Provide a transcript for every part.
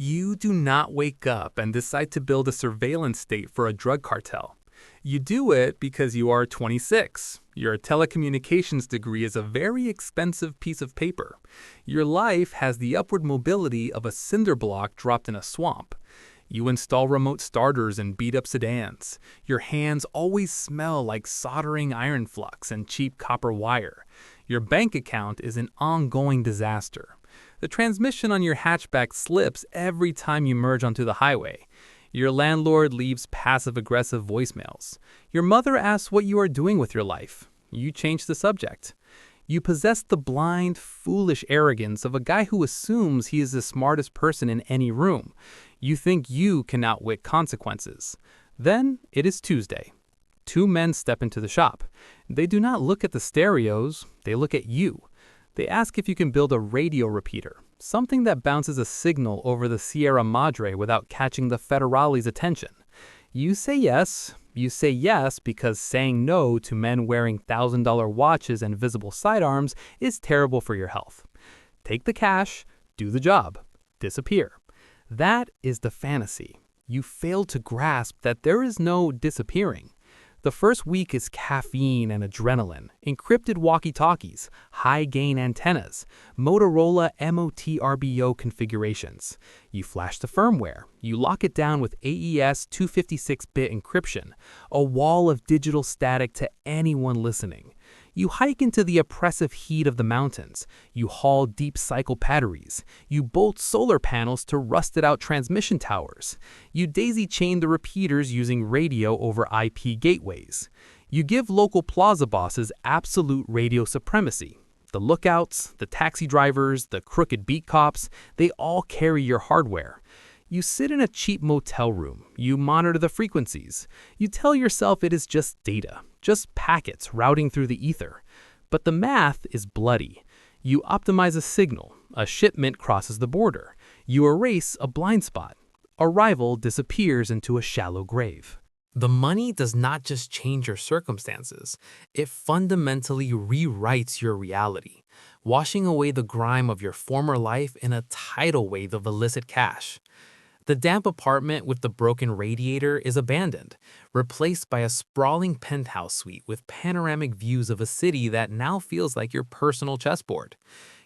You do not wake up and decide to build a surveillance state for a drug cartel. You do it because you are 26. Your telecommunications degree is a very expensive piece of paper. Your life has the upward mobility of a cinder block dropped in a swamp. You install remote starters in beat-up sedans. Your hands always smell like soldering iron flux and cheap copper wire. Your bank account is an ongoing disaster. The transmission on your hatchback slips every time you merge onto the highway. Your landlord leaves passive-aggressive voicemails. Your mother asks what you are doing with your life. You change the subject. You possess the blind, foolish arrogance of a guy who assumes he is the smartest person in any room. You think you can outwit consequences. Then it is Tuesday. Two men step into the shop. They do not look at the stereos, they look at you. They ask if you can build a radio repeater, something that bounces a signal over the Sierra Madre without catching the federale's attention. You say yes. You say yes because saying no to men wearing $1,000 watches and visible sidearms is terrible for your health. Take the cash, do the job, disappear. That is the fantasy. You fail to grasp that there is no disappearing. The first week is caffeine and adrenaline, encrypted walkie-talkies, high-gain antennas, Motorola MOTRBO configurations. You flash the firmware. You lock it down with AES 256-bit encryption, a wall of digital static to anyone listening. You hike into the oppressive heat of the mountains. You haul deep cycle batteries. You bolt solar panels to rusted-out transmission towers. You daisy-chain the repeaters using radio over IP gateways. You give local plaza bosses absolute radio supremacy. The lookouts, the taxi drivers, the crooked beat cops, they all carry your hardware. You sit in a cheap motel room. You monitor the frequencies. You tell yourself it is just data, just packets routing through the ether. But the math is bloody. You optimize a signal. A shipment crosses the border. You erase a blind spot. A rival disappears into a shallow grave. The money does not just change your circumstances. It fundamentally rewrites your reality, washing away the grime of your former life in a tidal wave of illicit cash. The damp apartment with the broken radiator is abandoned, replaced by a sprawling penthouse suite with panoramic views of a city that now feels like your personal chessboard.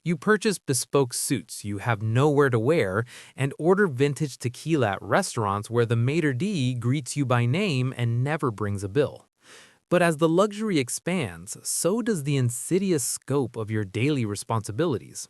You purchase bespoke suits you have nowhere to wear and order vintage tequila at restaurants where the maitre d' greets you by name and never brings a bill. But as the luxury expands, so does the insidious scope of your daily responsibilities.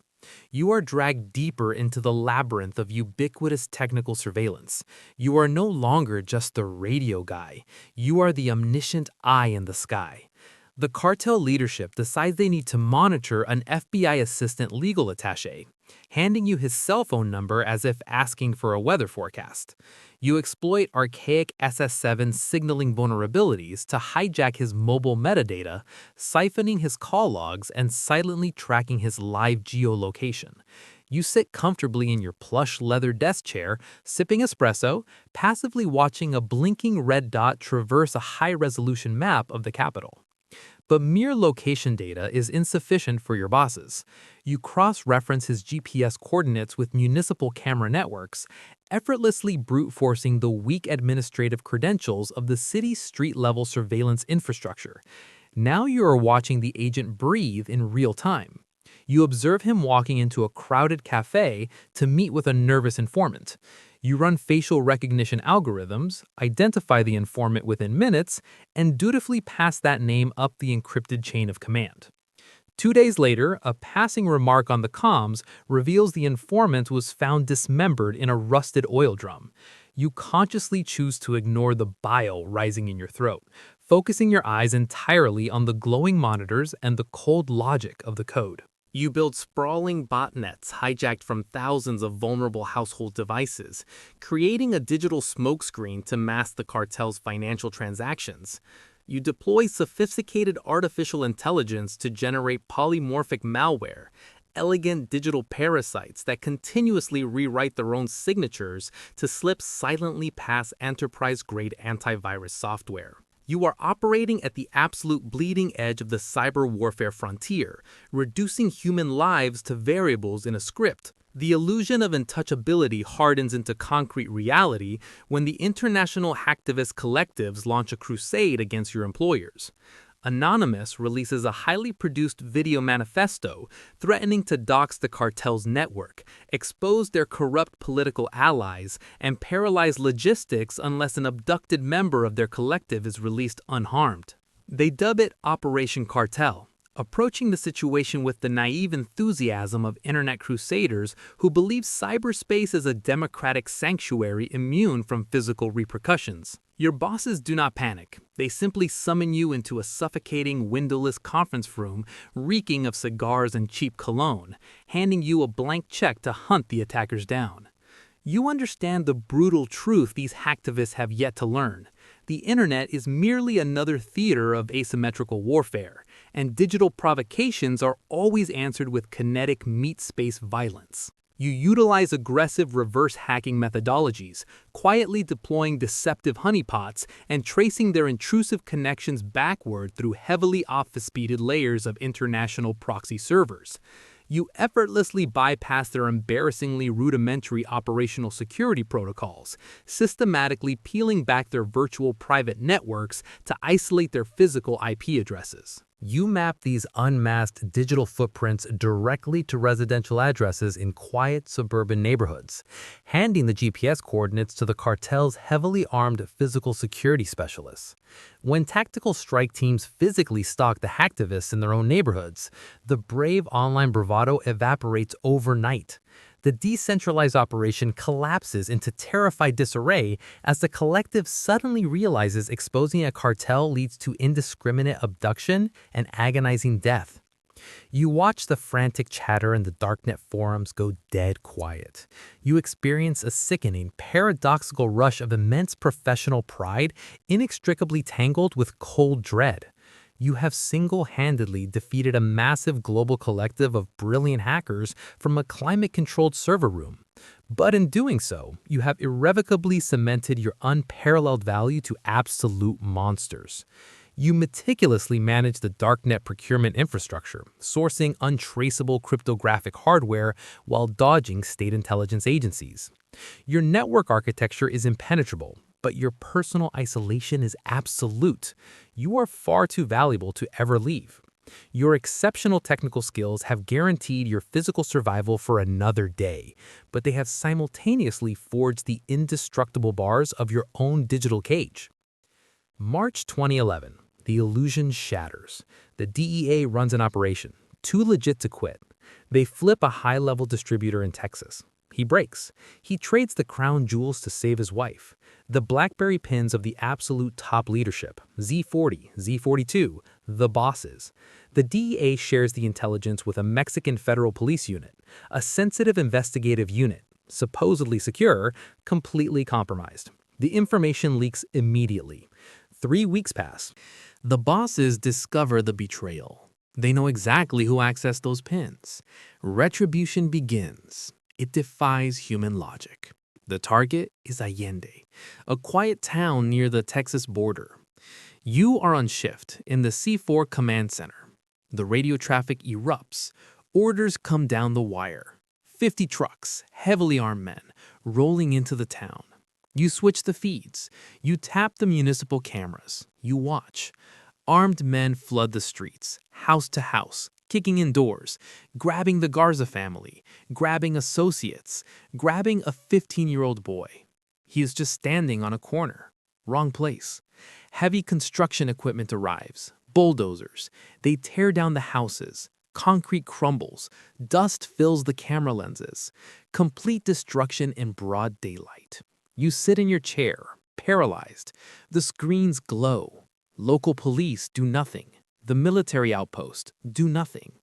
You are dragged deeper into the labyrinth of ubiquitous technical surveillance. You are no longer just the radio guy. You are the omniscient eye in the sky. The cartel leadership decides they need to monitor an FBI assistant legal attaché, handing you his cell phone number as if asking for a weather forecast. You exploit archaic SS7 signaling vulnerabilities to hijack his mobile metadata, siphoning his call logs and silently tracking his live geolocation. You sit comfortably in your plush leather desk chair, sipping espresso, passively watching a blinking red dot traverse a high-resolution map of the capital. But mere location data is insufficient for your bosses. You cross-reference his GPS coordinates with municipal camera networks, effortlessly brute-forcing the weak administrative credentials of the city's street-level surveillance infrastructure. Now you are watching the agent breathe in real time. You observe him walking into a crowded cafe to meet with a nervous informant. You run facial recognition algorithms, identify the informant within minutes, and dutifully pass that name up the encrypted chain of command. 2 days later, a passing remark on the comms reveals the informant was found dismembered in a rusted oil drum. You consciously choose to ignore the bile rising in your throat, focusing your eyes entirely on the glowing monitors and the cold logic of the code. You build sprawling botnets hijacked from thousands of vulnerable household devices, creating a digital smokescreen to mask the cartel's financial transactions. You deploy sophisticated artificial intelligence to generate polymorphic malware, elegant digital parasites that continuously rewrite their own signatures to slip silently past enterprise-grade antivirus software. You are operating at the absolute bleeding edge of the cyber warfare frontier, reducing human lives to variables in a script, The illusion of untouchability hardens into concrete reality when the international hacktivist collectives launch a crusade against your employers. Anonymous releases a highly produced video manifesto threatening to dox the cartel's network, expose their corrupt political allies, and paralyze logistics unless an abducted member of their collective is released unharmed. They dub it Operation Cartel, approaching the situation with the naive enthusiasm of internet crusaders who believe cyberspace is a democratic sanctuary immune from physical repercussions. Your bosses do not panic. They simply summon you into a suffocating, windowless conference room reeking of cigars and cheap cologne, handing you a blank check to hunt the attackers down. You understand the brutal truth these hacktivists have yet to learn. The internet is merely another theater of asymmetrical warfare, and digital provocations are always answered with kinetic meat-space violence. You utilize aggressive reverse hacking methodologies, quietly deploying deceptive honeypots and tracing their intrusive connections backward through heavily obfuscated layers of international proxy servers. You effortlessly bypass their embarrassingly rudimentary operational security protocols, systematically peeling back their virtual private networks to isolate their physical IP addresses. You map these unmasked digital footprints directly to residential addresses in quiet suburban neighborhoods, handing the GPS coordinates to the cartel's heavily armed physical security specialists. When tactical strike teams physically stalk the hacktivists in their own neighborhoods, the brave online bravado evaporates overnight. The decentralized operation collapses into terrified disarray as the collective suddenly realizes exposing a cartel leads to indiscriminate abduction and agonizing death. You watch the frantic chatter in the darknet forums go dead quiet. You experience a sickening, paradoxical rush of immense professional pride inextricably tangled with cold dread. You have single-handedly defeated a massive global collective of brilliant hackers from a climate-controlled server room. But in doing so, you have irrevocably cemented your unparalleled value to absolute monsters. You meticulously manage the darknet procurement infrastructure, sourcing untraceable cryptographic hardware while dodging state intelligence agencies. Your network architecture is impenetrable, but your personal isolation is absolute. You are far too valuable to ever leave. Your exceptional technical skills have guaranteed your physical survival for another day, but they have simultaneously forged the indestructible bars of your own digital cage. March 2011. The illusion shatters. The DEA runs an operation, too legit to quit. They flip a high-level distributor in Texas. He breaks. He trades the crown jewels to save his wife. The BlackBerry pins of the absolute top leadership, Z40, Z42, the bosses. The DEA shares the intelligence with a Mexican federal police unit, a sensitive investigative unit, supposedly secure, completely compromised. The information leaks immediately. 3 weeks pass. The bosses discover the betrayal. They know exactly who accessed those pins. Retribution begins. It defies human logic. The target is Allende, a quiet town near the Texas border. You are on shift in the C4 command center. The radio traffic erupts. Orders come down the wire. 50 trucks, heavily armed men, rolling into the town. You switch the feeds. You tap the municipal cameras. You watch. Armed men flood the streets, house to house, kicking in doors, grabbing the Garza family, grabbing associates, grabbing a 15-year-old boy. He is just standing on a corner. Wrong place. Heavy construction equipment arrives. Bulldozers. They tear down the houses. Concrete crumbles. Dust fills the camera lenses. Complete destruction in broad daylight. You sit in your chair, paralyzed. The screens glow. Local police do nothing. The military outpost do nothing.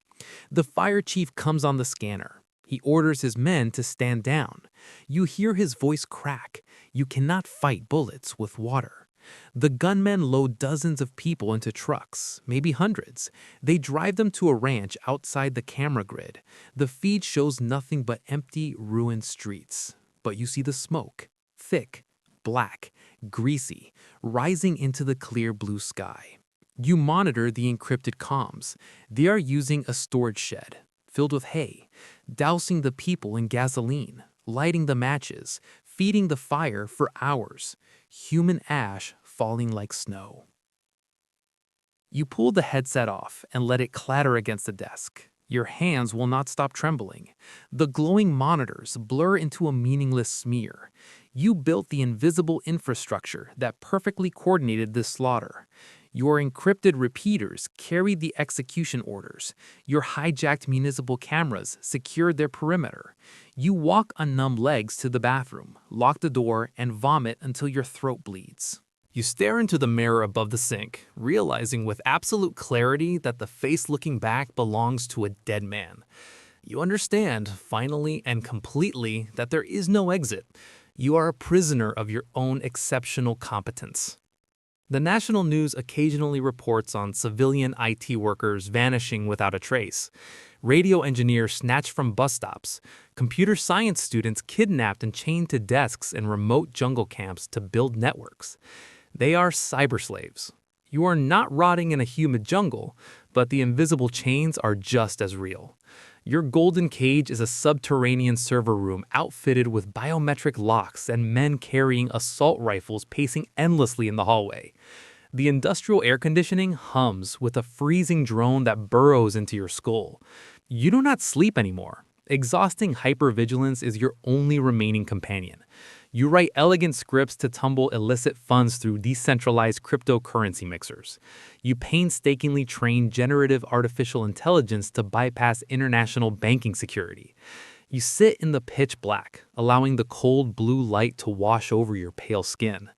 The fire chief comes on the scanner. He orders his men to stand down. You hear his voice crack. You cannot fight bullets with water. The gunmen load dozens of people into trucks, maybe hundreds. They drive them to a ranch outside the camera grid. The feed shows nothing but empty, ruined streets. But you see the smoke. Thick, black, greasy, rising into the clear blue sky. You monitor the encrypted comms. They are using a storage shed filled with hay. dousing the people in gasoline, lighting the matches, feeding the fire for hours, human ash falling like snow. You pull the headset off and let it clatter against the desk. Your hands will not stop trembling. The glowing monitors blur into a meaningless smear. You built the invisible infrastructure that perfectly coordinated this slaughter. Your encrypted repeaters carried the execution orders. Your hijacked municipal cameras secured their perimeter. You walk on numb legs to the bathroom, lock the door, and vomit until your throat bleeds. You stare into the mirror above the sink, realizing with absolute clarity that the face looking back belongs to a dead man. You understand, finally and completely, that there is no exit. You are a prisoner of your own exceptional competence. The national news occasionally reports on civilian IT workers vanishing without a trace, radio engineers snatched from bus stops, computer science students kidnapped and chained to desks in remote jungle camps to build networks. They are cyber slaves. You are not rotting in a humid jungle, but the invisible chains are just as real. Your golden cage is a subterranean server room outfitted with biometric locks and men carrying assault rifles pacing endlessly in the hallway. The industrial air conditioning hums with a freezing drone that burrows into your skull. You do not sleep anymore. Exhausting hypervigilance is your only remaining companion. You write elegant scripts to tumble illicit funds through decentralized cryptocurrency mixers. You painstakingly train generative artificial intelligence to bypass international banking security. You sit in the pitch black, allowing the cold blue light to wash over your pale skin.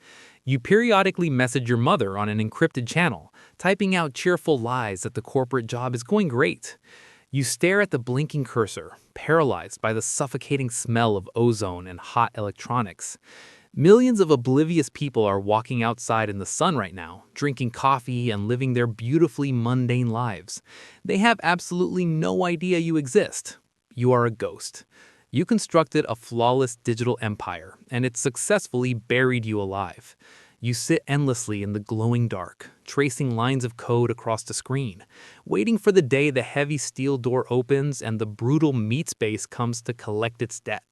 You periodically message your mother on an encrypted channel, typing out cheerful lies that the corporate job is going great. You stare at the blinking cursor, paralyzed by the suffocating smell of ozone and hot electronics. Millions of oblivious people are walking outside in the sun right now, drinking coffee and living their beautifully mundane lives. They have absolutely no idea you exist. You are a ghost. You constructed a flawless digital empire, and it successfully buried you alive. You sit endlessly in the glowing dark, tracing lines of code across the screen, waiting for the day the heavy steel door opens and the brutal meat space comes to collect its debt.